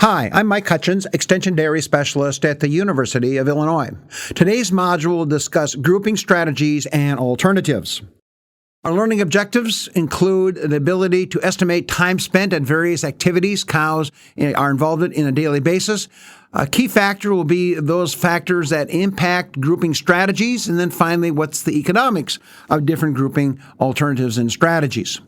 Hi, I'm Mike Hutjens, Extension Dairy Specialist at the University of Illinois. Today's module will discuss grouping strategies and alternatives. Our learning objectives include the ability to estimate time spent at various activities cows are involved in on a daily basis. A key factor will be those factors that impact grouping strategies, and then finally, what's the economics of different grouping alternatives and strategies.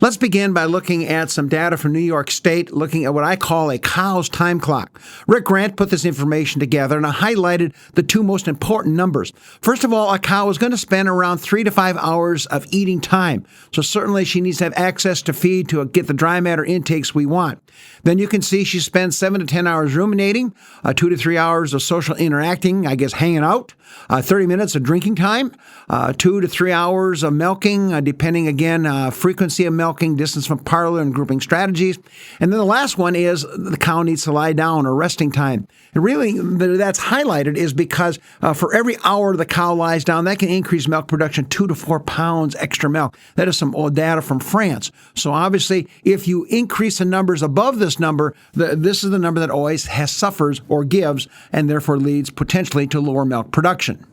Let's begin by looking at some data from New York State, looking at what I call a cow's time clock. Rick Grant put this information together, and I highlighted the two most important numbers. First of all, a cow is going to spend around 3 to 5 hours of eating time. So certainly she needs to have access to feed to get the dry matter intakes we want. Then you can see she spends 7 to 10 hours ruminating, 2 to 3 hours of social interacting, I guess hanging out, 30 minutes of drinking time, 2 to 3 hours of milking, depending again, frequency of milking, distance from parlor, and grouping strategies. And then the last one is the cow needs to lie down or resting time. And really, that's highlighted is because for every hour the cow lies down, that can increase milk production 2 to 4 pounds extra milk. That is some old data from France. So obviously, if you increase the numbers above this number, this is the number that always suffers or gives, and therefore leads potentially to lower milk production.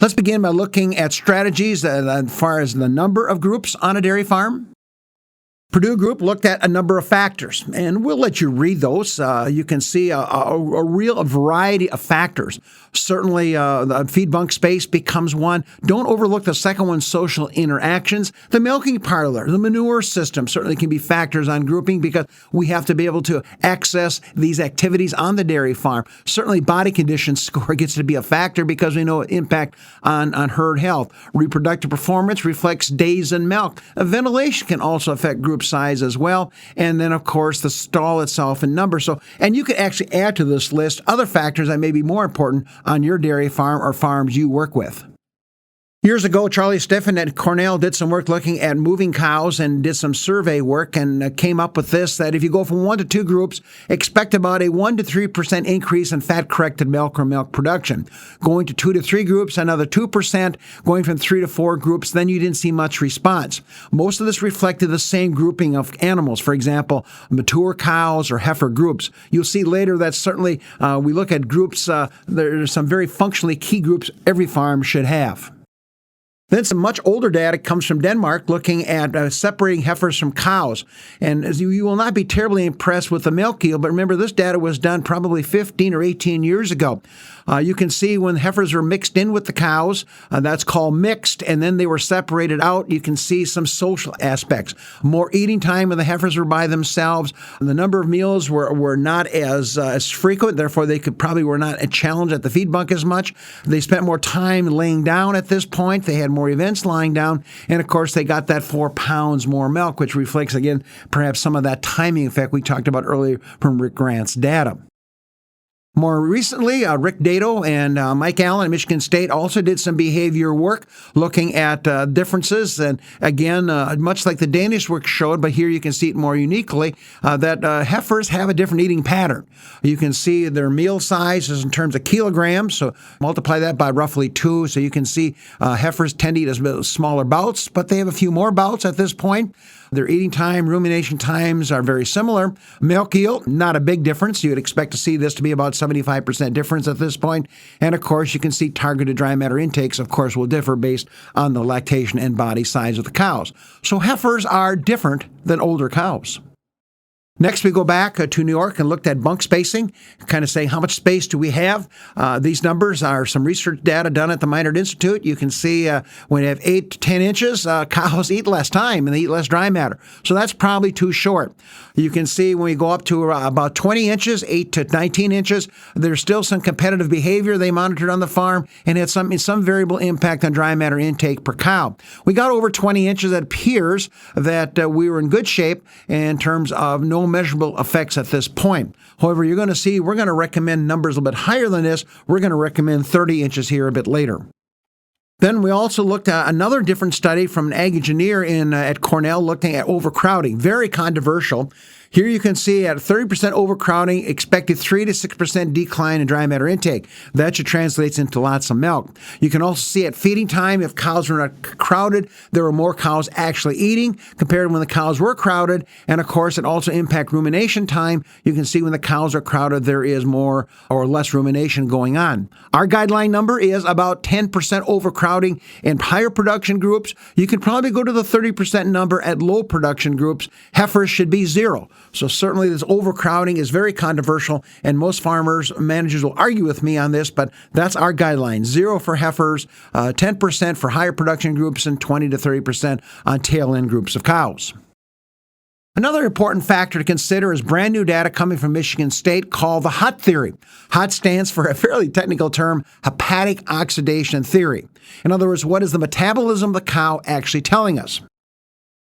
Let's begin by looking at strategies as far as the number of groups on a dairy farm. Purdue Group looked at a number of factors, and we'll let you read those. You can see a real variety of factors. Certainly, the feed bunk space becomes one. Don't overlook the second one, social interactions. The milking parlor, the manure system certainly can be factors on grouping because we have to be able to access these activities on the dairy farm. Certainly, body condition score gets to be a factor because we know impact on herd health. Reproductive performance reflects days in milk. Ventilation can also affect group size as well, and then of course the stall itself and number. And you could actually add to this list other factors that may be more important on your dairy farm or farms you work with. Years ago, Charlie Stiffen at Cornell did some work looking at moving cows and did some survey work and came up with this, that if you go from 1 to 2 groups, expect about a 1 to 3% increase in fat-corrected milk or milk production. Going to 2 to 3 groups, another 2%. Going from 3 to 4 groups, then you didn't see much response. Most of this reflected the same grouping of animals, for example, mature cows or heifer groups. You'll see later that certainly we look at groups, there are some very functionally key groups every farm should have. Then some much older data comes from Denmark looking at separating heifers from cows. And as you will not be terribly impressed with the milk yield, but remember this data was done probably 15 or 18 years ago. You can see when heifers are mixed in with the cows, that's called mixed, and then they were separated out. You can see some social aspects. More eating time when the heifers were by themselves. The number of meals were not as frequent, therefore they were not a challenge at the feed bunk as much. They spent more time laying down at this point. They had more events lying down, and of course they got that 4 pounds more milk, which reflects again perhaps some of that timing effect we talked about earlier from Rick Grant's data. More recently, Rick Dado and Mike Allen at Michigan State also did some behavior work looking at differences. And again, much like the Danish work showed, but here you can see it more uniquely, that heifers have a different eating pattern. You can see their meal size is in terms of kilograms, so multiply that by roughly 2. So you can see heifers tend to eat as smaller bouts, but they have a few more bouts at this point. Their eating time, rumination times are very similar. Milk yield, not a big difference. You would expect to see this to be about 75% difference at this point. And of course, you can see targeted dry matter intakes, of course, will differ based on the lactation and body size of the cows. So heifers are different than older cows. Next, we go back to New York and looked at bunk spacing, kind of saying how much space do we have. These numbers are some research data done at the Minard Institute. You can see when you have 8 to 10 inches, cows eat less time and they eat less dry matter. So that's probably too short. You can see when we go up to about 20 inches, 8 to 19 inches, there's still some competitive behavior they monitored on the farm and had some variable impact on dry matter intake per cow. We got over 20 inches. It appears that we were in good shape in terms of no measurable effects at this point. However, you're going to see we're going to recommend numbers a little bit higher than this. We're going to recommend 30 inches here a bit later. Then we also looked at another different study from an ag engineer at Cornell looking at overcrowding. Very controversial. Here you can see at 30% overcrowding, expected 3 to 6% decline in dry matter intake. That should translate into lots of milk. You can also see at feeding time, if cows were not crowded, there were more cows actually eating compared to when the cows were crowded. And of course, it also impacts rumination time. You can see when the cows are crowded, there is more or less rumination going on. Our guideline number is about 10% overcrowding in higher production groups. You can probably go to the 30% number at low production groups. Heifers should be 0. So certainly this overcrowding is very controversial, and most farmers, managers will argue with me on this, but that's our guideline. 0 for heifers, 10% for higher production groups, and 20 to 30% on tail-end groups of cows. Another important factor to consider is brand new data coming from Michigan State called the HOT theory. HOT stands for a fairly technical term, hepatic oxidation theory. In other words, what is the metabolism of the cow actually telling us?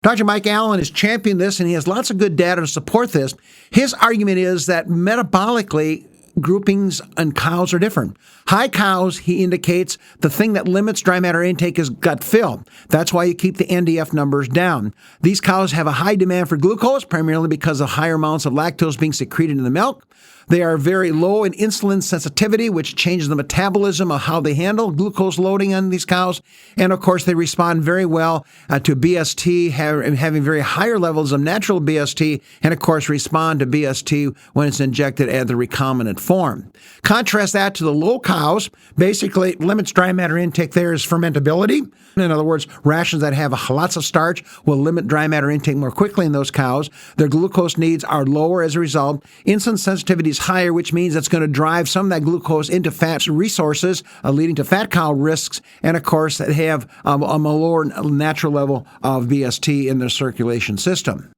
Dr. Mike Allen has championed this, and he has lots of good data to support this. His argument is that metabolically, groupings and cows are different. High cows, he indicates, the thing that limits dry matter intake is gut fill. That's why you keep the NDF numbers down. These cows have a high demand for glucose, primarily because of higher amounts of lactose being secreted in the milk. They are very low in insulin sensitivity, which changes the metabolism of how they handle glucose loading on these cows. And of course, they respond very well to BST, having very higher levels of natural BST, and of course, respond to BST when it's injected at the recombinant form. Contrast that to the low cows. Basically, limits dry matter intake there is fermentability. In other words, rations that have lots of starch will limit dry matter intake more quickly in those cows. Their glucose needs are lower as a result. Insulin sensitivity is higher, which means it's going to drive some of that glucose into fat resources, leading to fat cow risks. And of course, they have a lower natural level of BST in their circulation system.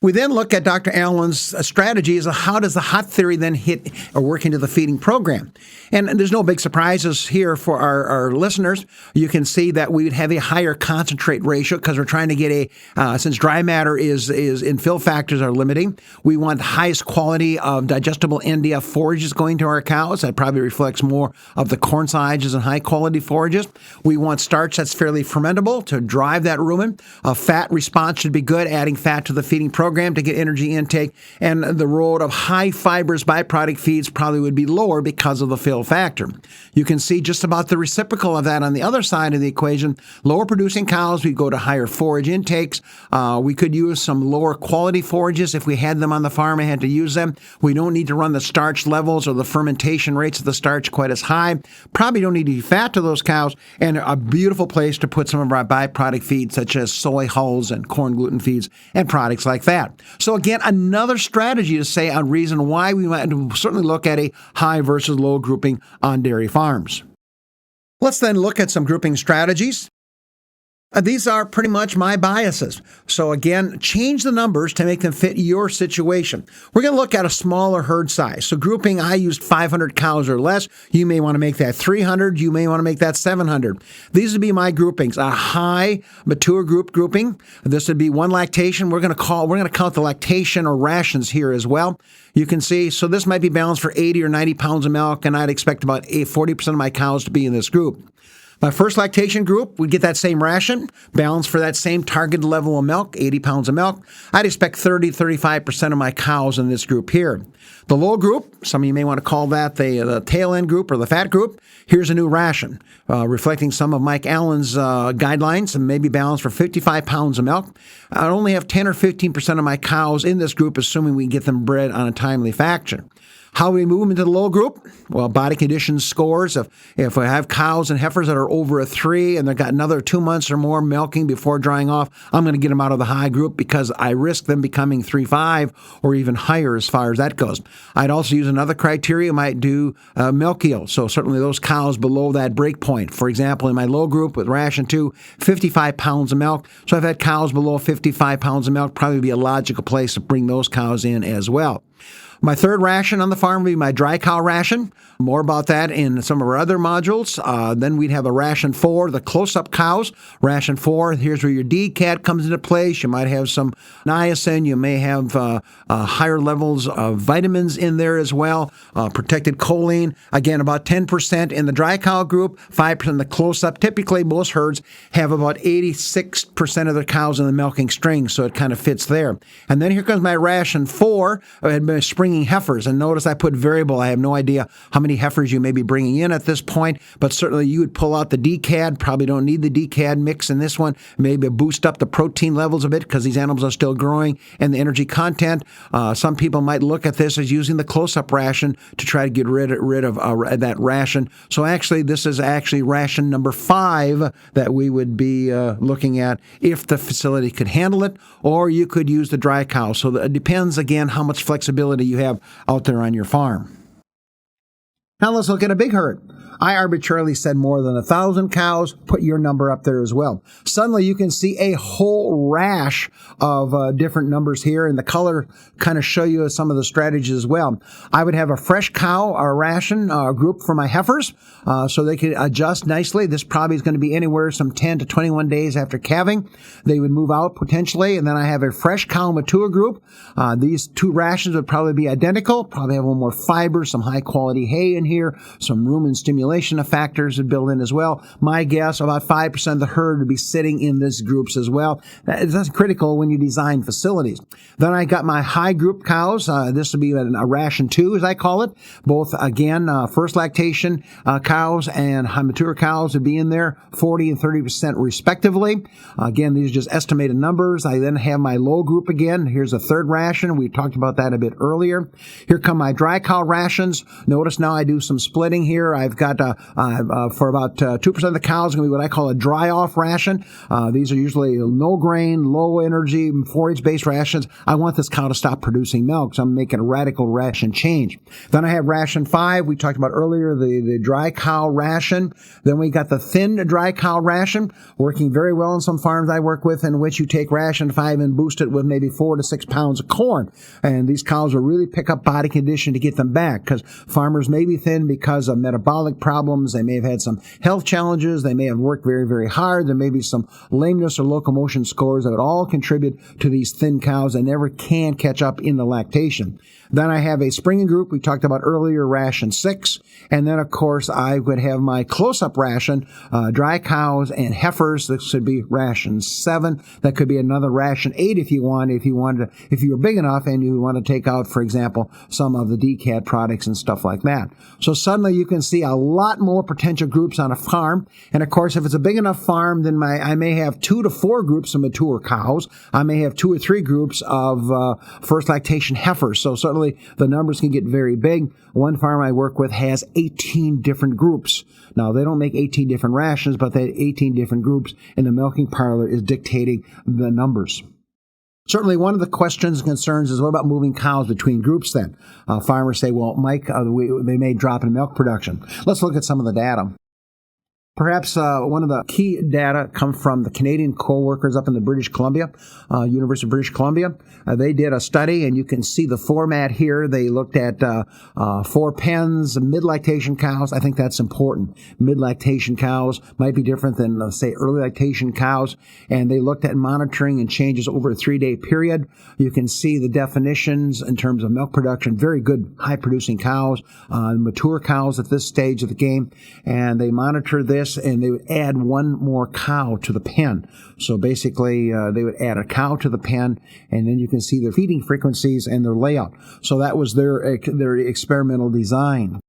We then look at Dr. Allen's strategies of how does the HOT theory then hit or work into the feeding program. And there's no big surprises here for our listeners. You can see that we would have a higher concentrate ratio because we're trying to get since dry matter is in fill factors are limiting, we want the highest quality of digestible NDF forages going to our cows. That probably reflects more of the corn silages and high quality forages. We want starch that's fairly fermentable to drive that rumen. A fat response should be good, adding fat to the feeding program to get energy intake, and the road of high fibrous byproduct feeds probably would be lower because of the fill factor. You can see just about the reciprocal of that on the other side of the equation. Lower producing cows, we go to higher forage intakes. We could use some lower quality forages if we had them on the farm and had to use them. We don't need to run the starch levels or the fermentation rates of the starch quite as high. Probably don't need to fat to those cows, and a beautiful place to put some of our byproduct feeds such as soy hulls and corn gluten feeds and products like that. So again, another strategy to say a reason why we might certainly look at a high versus low grouping on dairy farms. Let's then look at some grouping strategies. These are pretty much my biases. So again, change the numbers to make them fit your situation. We're going to look at a smaller herd size. So grouping, I used 500 cows or less. You may want to make that 300. You may want to make that 700. These would be my groupings. A high mature group grouping. This would be one lactation. We're going to count the lactation or rations here as well. You can see, so this might be balanced for 80 or 90 pounds of milk, and I'd expect about 40% of my cows to be in this group. My first lactation group would get that same ration, balanced for that same target level of milk, 80 pounds of milk. I'd expect 35% of my cows in this group here. The low group, some of you may want to call that the tail end group or the fat group. Here's a new ration, reflecting some of Mike Allen's guidelines, and maybe balanced for 55 pounds of milk. I only have 10 or 15% of my cows in this group, assuming we get them bred on a timely fashion. How we move them into the low group? Well, body condition scores. If I have cows and heifers that are over a 3 and they've got another 2 months or more milking before drying off, I'm going to get them out of the high group because I risk them becoming 3.5 or even higher as far as that goes. I'd also use another criteria. I might do milk yield. So certainly those cows below that break point. For example, in my low group with ration 2, 55 pounds of milk. So I've had cows below 55 pounds of milk, probably be a logical place to bring those cows in as well. My third ration on the farm would be my dry cow ration. More about that in some of our other modules. Then we'd have a ration 4, the close-up cows. Ration 4, here's where your DCAT comes into place. You might have some niacin. You may have higher levels of vitamins in there as well. Protected choline. Again, about 10% in the dry cow group, 5% in the close-up. Typically, most herds have about 86% of their cows in the milking string, so it kind of fits there. And then here comes my ration 4. I had my springing heifers, and notice I put variable. I have no idea how many heifers you may be bringing in at this point, but certainly you would pull out the DCAD. Probably don't need the DCAD mix in this one. Maybe boost up the protein levels a bit because these animals are still growing, and the energy content. Some people might look at this as using the close-up ration to try to get rid of that ration. So actually, this is actually ration number 5 that we would be looking at if the facility could handle it, or you could use the dry cow. So it depends, again, how much flexibility you have out there on your farm. Now let's look at a big herd. I arbitrarily said more than 1,000 cows. Put your number up there as well. Suddenly you can see a whole rash of different numbers here, and the color kind of show you some of the strategies as well. I would have a fresh cow ration group for my heifers, so they could adjust nicely. This probably is going to be anywhere some 10 to 21 days after calving. They would move out potentially, and then I have a fresh cow mature group. These two rations would probably be identical. Probably have a little more fiber, some high quality hay in here, some rumen stimulation factors would build in as well. My guess, about 5% of the herd would be sitting in these groups as well. That's critical when you design facilities. Then I got my high group cows. This would be a ration 2, as I call it. Both, again, first lactation cows and high mature cows would be in there, 40 and 30% respectively. Again, these are just estimated numbers. I then have my low group again. Here's a third ration. We talked about that a bit earlier. Here come my dry cow rations. Notice now I do some splitting here. I've got for about 2% of the cows, going to be what I call a dry-off ration. These are usually no grain, low energy, forage-based rations. I want this cow to stop producing milk, so I'm making a radical ration change. Then I have ration 5. We talked about earlier the dry cow ration. Then we got the thin dry cow ration, working very well in some farms I work with, in which you take ration 5 and boost it with maybe 4 to 6 pounds of corn. And these cows will really pick up body condition to get them back, because farmers may be thin because of metabolic problems. They may have had some health challenges. They may have worked very, very hard. There may be some lameness or locomotion scores that would all contribute to these thin cows that never can catch up in the lactation. Then I have a springing group we talked about earlier, ration 6. And then, of course, I would have my close-up ration, dry cows and heifers. This would be ration 7. That could be another ration 8 if you want, if you were big enough and you want to take out, for example, some of the DCAT products and stuff like that. So suddenly you can see a lot more potential groups on a farm. And, of course, if it's a big enough farm, then I may have 2 to 4 groups of mature cows. I may have 2 or 3 groups of first lactation heifers. So certainly the numbers can get very big. One farm I work with has 18 different groups. Now, they don't make 18 different rations, but they have 18 different groups, and the milking parlor is dictating the numbers. Certainly, one of the questions and concerns is, what about moving cows between groups then? Farmers say, well, Mike, they may drop in milk production. Let's look at some of the data. Perhaps one of the key data come from the Canadian co-workers up in the British Columbia, University of British Columbia. They did a study, and you can see the format here. They looked at 4 pens, mid-lactation cows. I think that's important. Mid-lactation cows might be different than, say, early lactation cows. And they looked at monitoring and changes over a 3-day period. You can see the definitions in terms of milk production. Very good high-producing cows, mature cows at this stage of the game. And they monitor this, and they would add 1 more cow to the pen. So basically, they would add a cow to the pen, and then you can see their feeding frequencies and their layout. So that was their experimental design.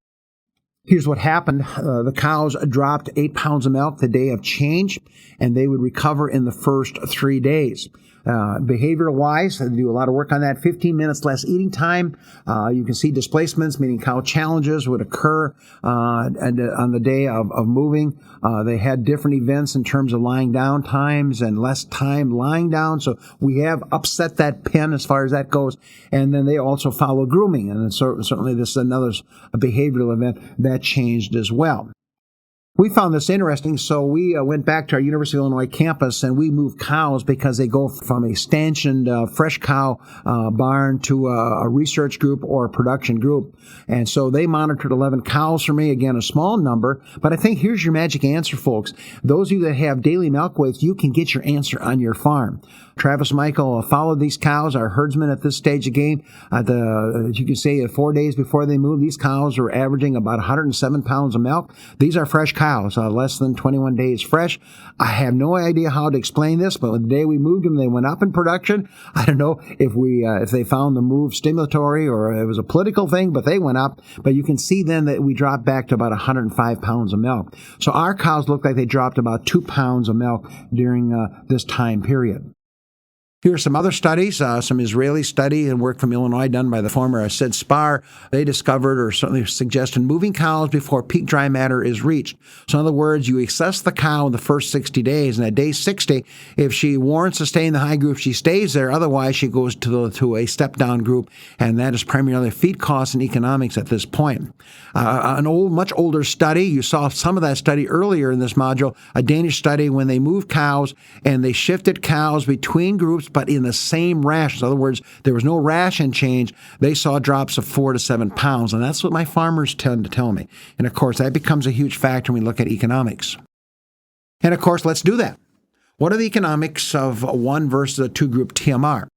Here's what happened. The cows dropped 8 pounds of milk the day of change, and they would recover in the first 3 days. Behavioral-wise, they do a lot of work on that. 15 minutes less eating time. You can see displacements, meaning cow challenges would occur on the day of moving. They had different events in terms of lying down times and less time lying down. So we have upset that pen as far as that goes. And then they also follow grooming. And certainly this is another behavioral event that changed as well. We found this interesting, so we went back to our University of Illinois campus and we moved cows because they go from a stanchioned fresh cow barn to a research group or a production group. And so they monitored 11 cows for me, again, a small number. But I think here's your magic answer, folks. Those of you that have daily milk weights, you can get your answer on your farm. Travis Michael followed these cows, our herdsman at this stage of game. As you can see, 4 days before they moved, these cows were averaging about 107 pounds of milk. These are fresh cows, less than 21 days fresh. I have no idea how to explain this, but the day we moved them, they went up in production. I don't know if they found the move stimulatory or it was a political thing, but they went up. But you can see then that we dropped back to about 105 pounds of milk. So our cows looked like they dropped about 2 pounds of milk during this time period. Here are some other studies, some Israeli study and work from Illinois done by the former Sid Spar. They discovered or certainly suggested moving cows before peak dry matter is reached. So in other words, you assess the cow in the first 60 days, and at day 60, if she warrants to stay in the high group, she stays there. Otherwise, she goes to a step-down group, and that is primarily feed costs and economics at this point. Much older study, you saw some of that study earlier in this module, a Danish study when they moved cows and they shifted cows between groups, but in the same ration. In other words, there was no ration change. They saw drops of 4 to 7 pounds, and that's what my farmers tend to tell me. And of course, that becomes a huge factor when we look at economics. And of course, let's do that. What are the economics of a 1 versus a 2-group TMR?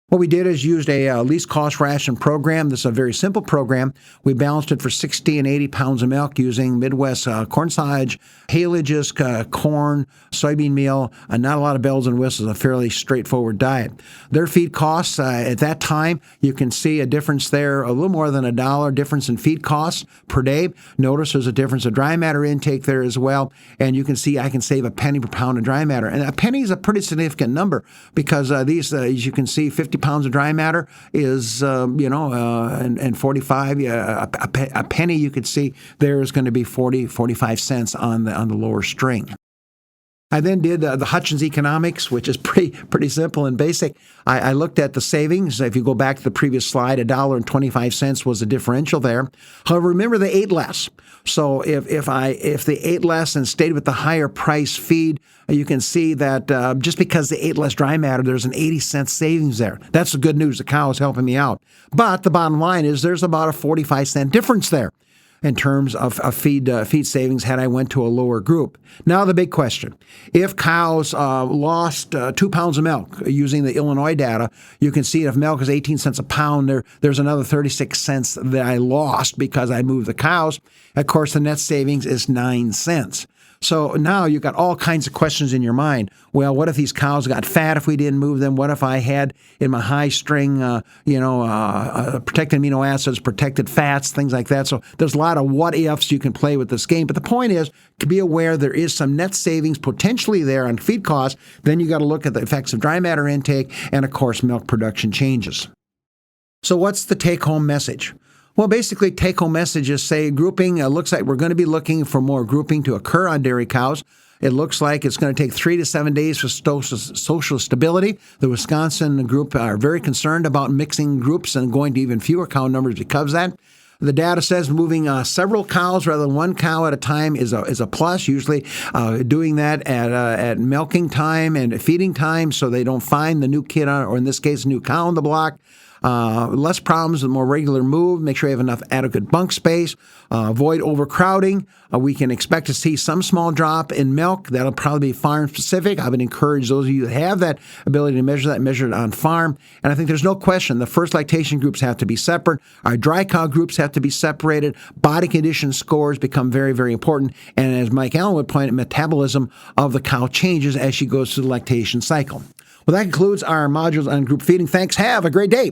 What we did is used a least cost ration program. This is a very simple program. We balanced it for 60 and 80 pounds of milk using Midwest corn silage, haylage, corn, soybean meal, not a lot of bells and whistles, a fairly straightforward diet. Their feed costs, at that time, you can see a difference there, a little more than $1 difference in feed costs per day. Notice there's a difference of dry matter intake there as well. And you can see I can save a penny per pound of dry matter. And a penny is a pretty significant number because these, as you can see, 50 pounds of dry matter is, and 45, a penny you could see there is going to be 45 cents on the lower string. I then did the Hutjens economics, which is pretty simple and basic. I looked at the savings. If you go back to the previous slide, $1.25 was the differential there. However, remember they ate less. So if they ate less and stayed with the higher price feed, you can see that just because they ate less dry matter, there's an 80-cent savings there. That's the good news. The cow is helping me out. But the bottom line is there's about a 45-cent difference there in terms of feed savings had I went to a lower group. Now the big question. If cows lost 2 pounds of milk using the Illinois data, you can see if milk is 18 cents a pound, there's another 36 cents that I lost because I moved the cows. Of course, the net savings is 9 cents. So now you've got all kinds of questions in your mind. Well, what if these cows got fat if we didn't move them? What if I had in my high string, protected amino acids, protected fats, things like that? So there's a lot of what ifs you can play with this game. But the point is to be aware there is some net savings potentially there on feed costs. Then you got to look at the effects of dry matter intake and, of course, milk production changes. So what's the take-home message? Well, basically, take-home messages say grouping looks like we're going to be looking for more grouping to occur on dairy cows. It looks like it's going to take 3 to 7 days for social stability. The Wisconsin group are very concerned about mixing groups and going to even fewer cow numbers because of that. The data says moving several cows rather than one cow at a time is a plus. Usually doing that at milking time and feeding time so they don't find the new kid or in this case, a new cow on the block. Less problems with more regular move. Make sure you have enough adequate bunk space. Avoid overcrowding. We can expect to see some small drop in milk. That'll probably be farm specific. I would encourage those of you that have that ability to measure it on farm. And I think there's no question the first lactation groups have to be separate. Our dry cow groups have to be separated. Body condition scores become very, very important. And as Mike Allen would point out, metabolism of the cow changes as she goes through the lactation cycle. Well, that concludes our modules on group feeding. Thanks. Have a great day.